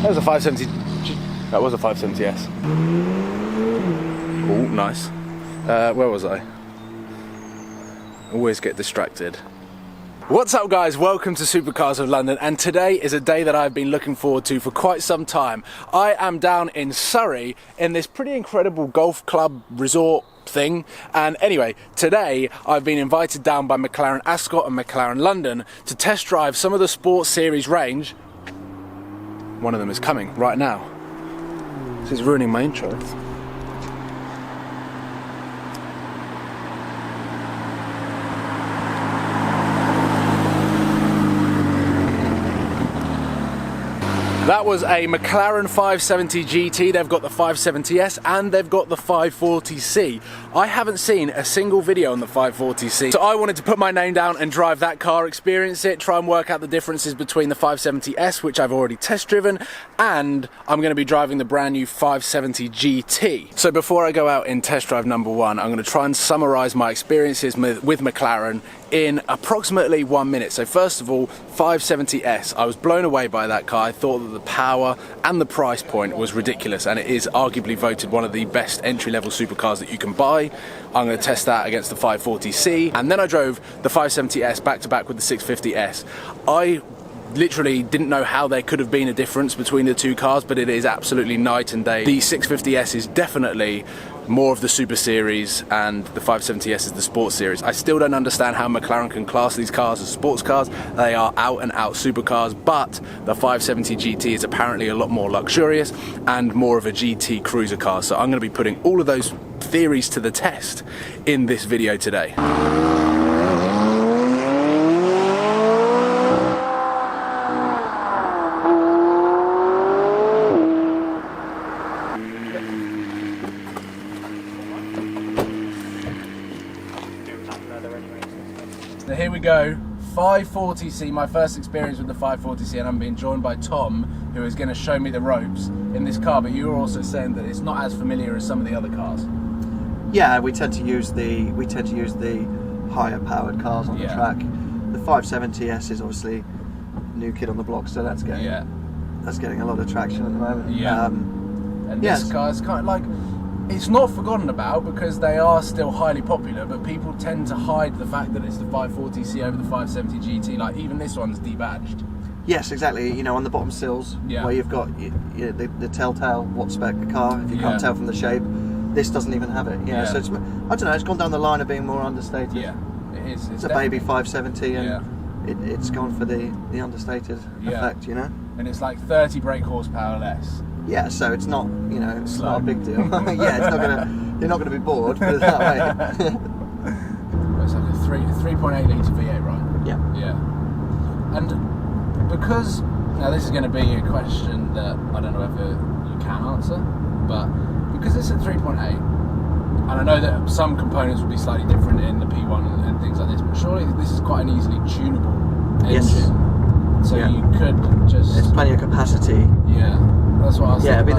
was a 570. That was a 570S. Oh, nice. Where was I? Always get distracted. What's up guys, welcome to Supercars of London, and today is a day that I've been looking forward to for quite some time. I am down in Surrey in this pretty incredible golf club resort thing, and anyway, today I've been invited down by Mclaren Ascot and Mclaren London to test drive some of the Sports Series range. One of them is coming right now. This is ruining my intro. That was a McLaren 570 GT. They've got the 570S and they've got the 540C. I haven't seen a single video on the 540C, so I wanted to put my name down and drive that car, experience it, try and work out the differences between the 570S, which I've already test driven, and I'm going to be driving the brand new 570 GT. So before I go out in test drive number one, I'm going to try and summarize my experiences with McLaren in approximately 1 minute. So first of all, 570S. I was blown away by that car. I thought that the power and the price point was ridiculous, and it is arguably voted one of the best entry-level supercars that you can buy. I'm going to test that against the 540C, and then I drove the 570S back to back with the 650S. I literally didn't know how there could have been a difference between the two cars, but it is absolutely night and day. The 650S is definitely more of the Super Series and the 570S is the Sports Series. I still don't understand how McLaren can class these cars as sports cars. They are out and out supercars, but the 570 GT is apparently a lot more luxurious and more of a GT cruiser car. So I'm going to be putting all of those theories to the test in this video today. So here we go, 540C, my first experience with the 540C, and I'm being joined by Tom, who is going to show me the ropes in this car, but you were also saying that it's not as familiar as some of the other cars. Yeah, we tend to use the higher powered cars on the track. The 570S is obviously new kid on the block, so that's getting a lot of traction at the moment. Yeah. And this car is kind of like, it's not forgotten about because they are still highly popular, but people tend to hide the fact that it's the 540C over the 570 GT. Like even this one's debadged. Yes, exactly. You know, on the bottom sills where you've got the telltale what spec car. If you can't tell from the shape, this doesn't even have it. So it's, I don't know. It's gone down the line of being more understated. Yeah, it is. It's a baby 570, and it's gone for the understated effect. You know. And it's like 30 brake horsepower less. Yeah, so it's not, you know, it's not a big deal. Yeah, it's not gonna, you're not gonna be bored, put it that way. It's like a 3.8 litre V8, right? Yeah. Yeah. And because, now this is going to be a question that I don't know whether you can answer, but because it's at 3.8, and I know that some components will be slightly different in the P1 and things like this, but surely this is quite an easily tunable engine. Yes. So you could just... There's plenty of capacity. Yeah. That's what I was thinking. I mean,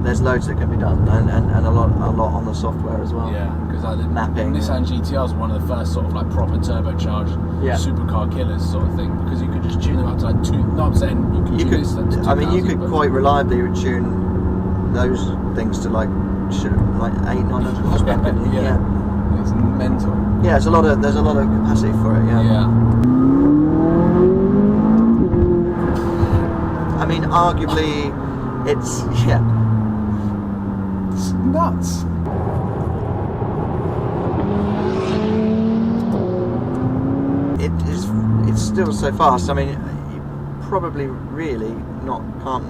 there's loads that can be done, and a lot on the software as well. Yeah, because like the mapping. Nissan GTRs were one of the first sort of like proper turbocharged supercar killers sort of thing, because you could just tune them up to like two. No, I'm saying you could tune this to 2,000. I mean, you could quite reliably tune those things to like 800-900 horsepower. Yeah, it's mental. Yeah, there's a lot of capacity for it. Yeah. I mean, arguably, it's nuts. It's still so fast. I mean, you probably really can't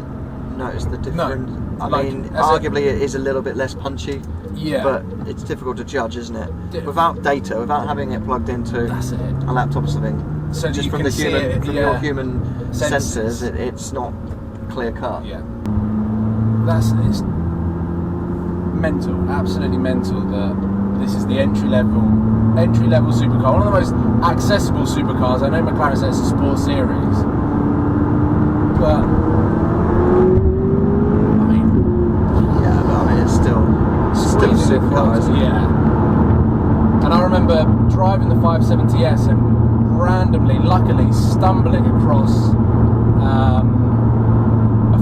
notice the difference. No, I mean, arguably it is a little bit less punchy. Yeah. But it's difficult to judge, isn't it? Without data, without having it plugged into a laptop or something. So just from your human senses, it's not clear cut. Yeah. It's mental, absolutely mental that this is the entry level supercar, one of the most accessible supercars. I know McLaren says it's a Sports Series, but it's still a supercar, isn't it? Yeah. And I remember driving the 570S and randomly, luckily, stumbling across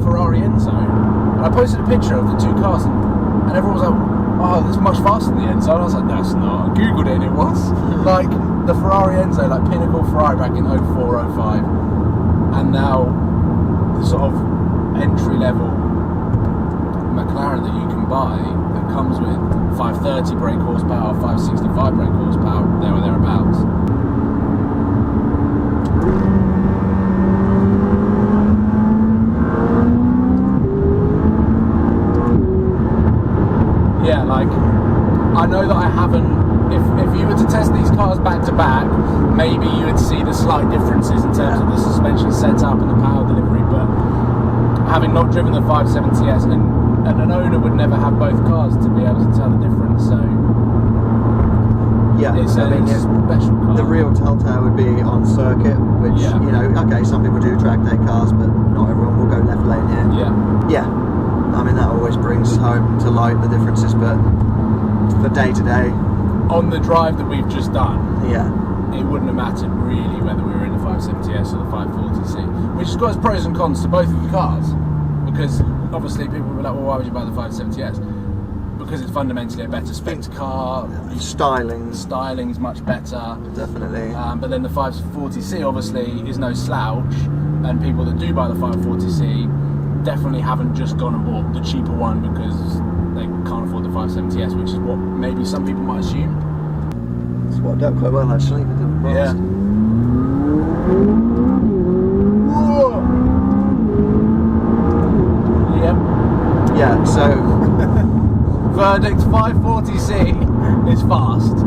Ferrari Enzo, and I posted a picture of the two cars, and everyone was like, "Oh, it's much faster than the Enzo." And I was like, "No, it's not." I googled it, and it was like the Ferrari Enzo, like pinnacle Ferrari back in 04, 05, and now the sort of entry level Mclaren that you can buy that comes with 530 brake horsepower, 565 brake horsepower, there or thereabouts. Yeah, like, I know that I haven't, if you were to test these cars back to back, maybe you would see the slight differences in terms of the suspension setup and the power delivery, but having not driven the 570S, and an owner would never have both cars to be able to tell the difference, so yeah, it's a special car. The real telltale would be on circuit, which, you know, okay, some people do track day cars, but not everyone will go left lane here. Yeah, I mean, that always brings home to light the differences, but for day to day, on the drive that we've just done, yeah, it wouldn't have mattered really whether we were in the 570S or the 540C, which has got its pros and cons to both of the cars, because obviously people will be like, well, why would you buy the 570S? Because it's fundamentally a better spec car. Styling's much better. Definitely. But then the 540C obviously is no slouch, and people that do buy the 540C definitely haven't just gone and bought the cheaper one because they can't afford the 570S, which is what maybe some people might assume. It's worked out quite well actually. Yeah. Yep. Yeah, so verdict 540C is fast.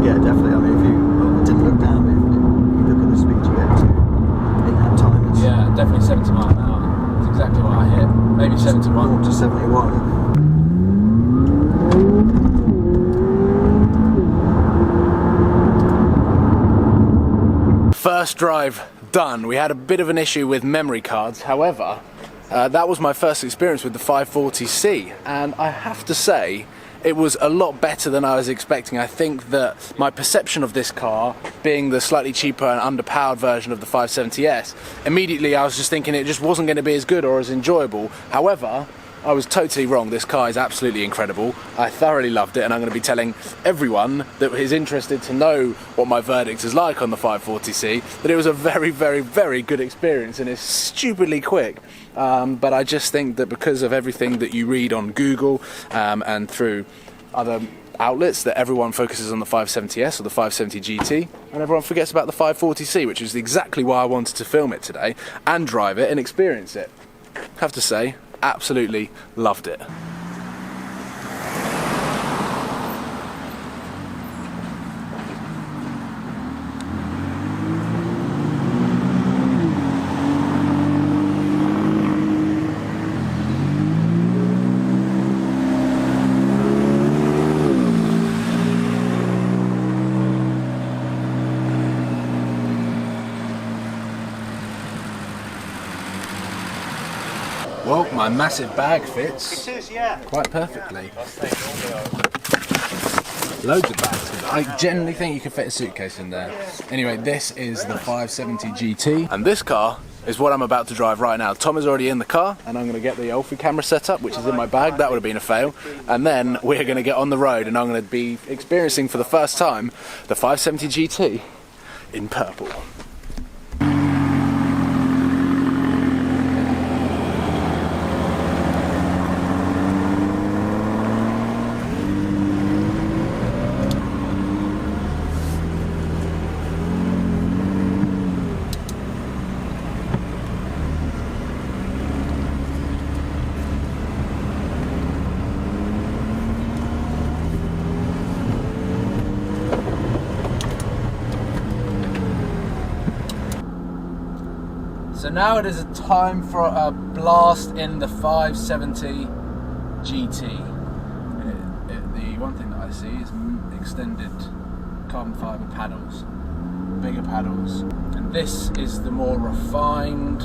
Yeah, definitely. I mean, if you didn't look down, if you look at the speed you get to in that time, it's definitely 70 miles an hour. That's exactly what I hit. Maybe 71. to 71. First drive done. We had a bit of an issue with memory cards, however, that was my first experience with the 540C, and I have to say it was a lot better than I was expecting. I think that my perception of this car being the slightly cheaper and underpowered version of the 570S, immediately I was just thinking it just wasn't going to be as good or as enjoyable. However, I was totally wrong. This car is absolutely incredible. I thoroughly loved it, and I'm going to be telling everyone that is interested to know what my verdict is like on the 540C that it was a very, very, very good experience, and it's stupidly quick. But I just think that because of everything that you read on Google and through other outlets, that everyone focuses on the 570S or the 570 GT, and everyone forgets about the 540C, which is exactly why I wanted to film it today and drive it and experience it. I have to say, absolutely loved it. Well, my massive bag fits quite perfectly. Loads of bags. I generally think you could fit a suitcase in there. Anyway, this is the 570 GT, and this car is what I'm about to drive right now. Tom is already in the car, and I'm going to get the Ulfi camera set up, which is in my bag. That would have been a fail. And then we're going to get on the road, and I'm going to be experiencing for the first time the 570 GT in purple. So now it is a time for a blast in the 570 GT. The one thing that I see is extended carbon fibre paddles, bigger paddles, and this is the more refined,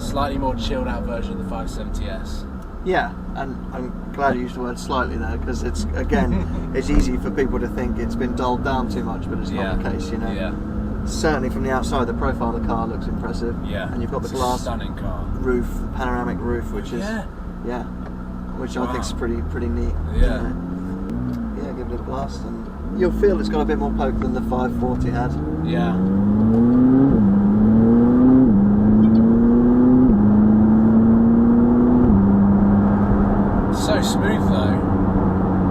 slightly more chilled out version of the 570S. Yeah, and I'm glad you used the word slightly there, because it's, again, it's easy for people to think it's been dulled down too much, but it's not the case, you know. Yeah. certainly from the outside, the profile of the car looks impressive. Yeah. And you've got the glass stunning car roof, panoramic roof, which is which I think is pretty neat. Yeah. Yeah, give it a blast, and you'll feel it's got a bit more poke than the 540 had. Yeah. So smooth though,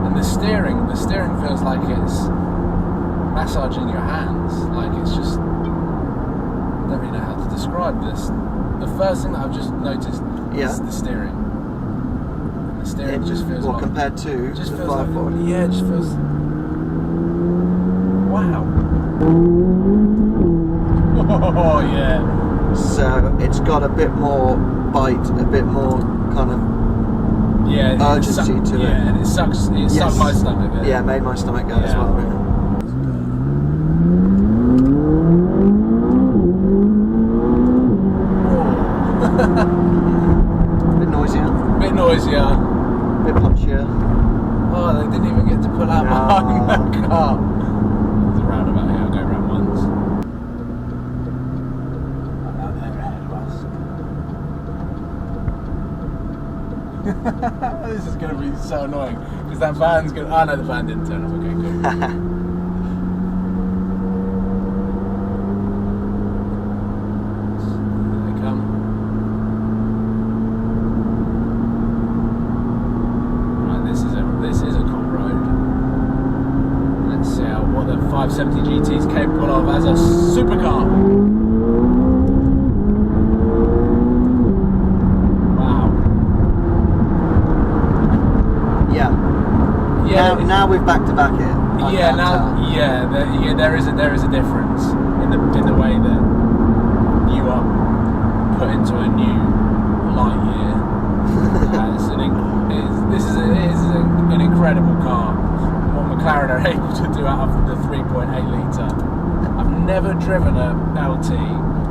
and the steering feels like it's massaging your hands. Like it's just, I don't really know how to describe this. The first thing that I've just noticed is the steering. The steering just feels like, compared to just the feels 540. like, yeah, it just feels, wow. Oh yeah. So it's got a bit more bite, a bit more kind of urgency to it. Yeah, and it sucked my stomach. Yeah, it made my stomach go as well. Yeah. Bit noisier. Bit punchier. Oh, they didn't even get to pull out behind that car. There's a roundabout here, I'll go round once. And now they're ahead of us. This is going to be so annoying, because that van's going to... Oh no, the van didn't turn up, okay, cool. This is a cool road. Let's see what the 570 GT is capable of as a supercar. Wow. Yeah. Now we've back to back it. There is a difference in the way that you are put into a new light year. This is an incredible car. What McLaren are able to do out of the 3.8 litre. I've never driven a LT,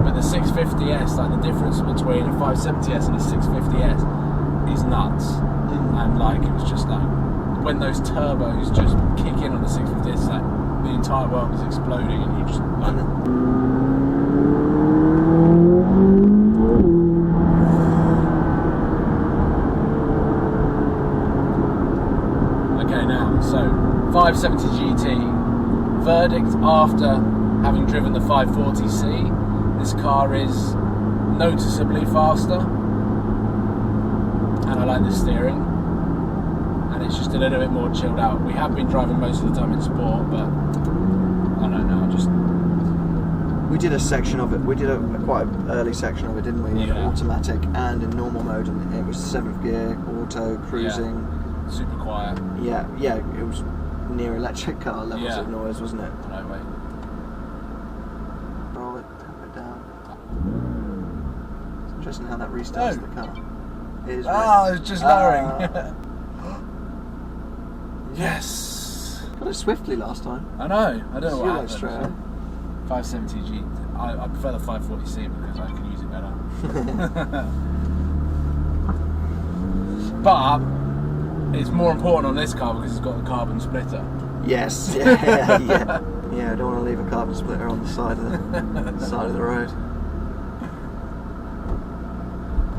but the 650S, like the difference between a 570S and a 650S is nuts. And like it was just like when those turbos just kick in on the 650S, it's like the entire world is exploding, and you just like. So 570 GT, verdict after having driven the 540C, this car is noticeably faster, and I like the steering, and it's just a little bit more chilled out. We have been driving most of the time in sport, but I don't know, we did a section of it, we did a quite early section of it, didn't we, in automatic and in normal mode, and it was 7th gear, auto, cruising. Super quiet. Yeah, it was near electric car levels of noise, wasn't it? No way. Roll it, tap it down. It's interesting how that restarts the car. It is it's just lowering. Yes. Got it swiftly last time. I know. I don't know what happened. Straight 570G. I prefer the 540C because I can use it better. But it's more important on this car because it's got the carbon splitter. Yes, yeah. I don't want to leave a carbon splitter on the side of the road.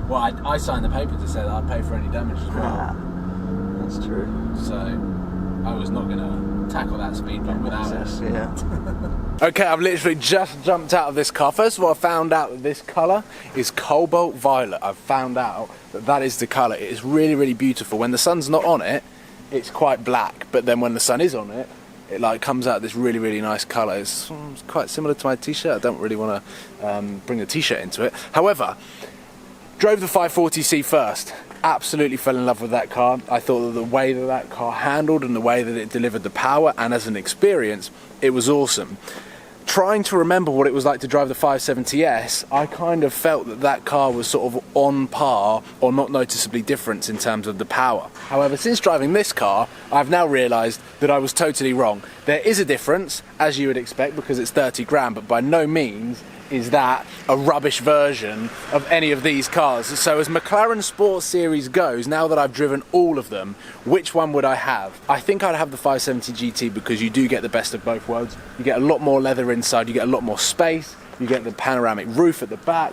Well, I signed the paper to say that I'd pay for any damage as well. That's true. So I was not going to tackle that speed bump without it. Yeah. Okay, I've literally just jumped out of this car. First of all, I found out that this colour is cobalt violet. I've found out that is the colour. It is really, really beautiful. When the sun's not on it, it's quite black, but then when the sun is on it, it like comes out this really, really nice colour. It's quite similar to my t-shirt. I don't really want to bring the t-shirt into it. However, drove the 540C first. Absolutely fell in love with that car. I thought that the way that car handled and the way that it delivered the power and as an experience, it was awesome. Trying to remember what it was like to drive the 570S, I kind of felt that car was sort of on par or not noticeably different in terms of the power. However, since driving this car, I've now realised that I was totally wrong. There is a difference, as you would expect, because it's 30 grand, but by no means is that a rubbish version of any of these cars. So as McLaren Sports Series goes, now that I've driven all of them, which one would I have? I think I'd have the 570 GT because you do get the best of both worlds. You get a lot more leather inside, you get a lot more space, you get the panoramic roof at the back,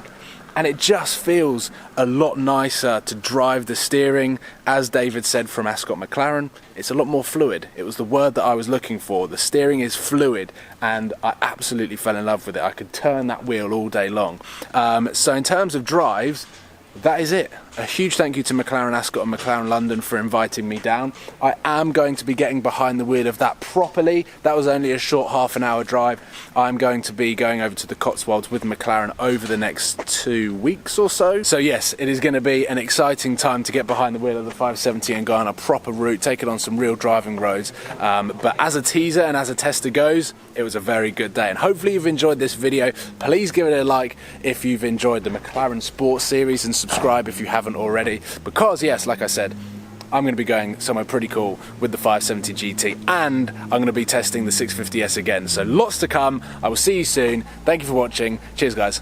and it just feels a lot nicer to drive. The steering, as David said from Ascot McLaren, it's a lot more fluid. It was the word that I was looking for. The steering is fluid, and I absolutely fell in love with it. I could turn that wheel all day long. So in terms of drives, that is it. A huge thank you to McLaren Ascot and McLaren London for inviting me down. I am going to be getting behind the wheel of that properly. That was only a short half an hour drive. I'm going to be going over to the Cotswolds with McLaren over the next 2 weeks or so. So yes, it is going to be an exciting time to get behind the wheel of the 570 and go on a proper route, take it on some real driving roads. But as a teaser and as a tester goes, it was a very good day. And hopefully you've enjoyed this video. Please give it a like if you've enjoyed the McLaren Sports Series, and subscribe if you haven't already, because yes, like I said, I'm going to be going somewhere pretty cool with the 570 GT, and I'm going to be testing the 650S again. So lots to come. I will see you soon. Thank you for watching. Cheers, guys.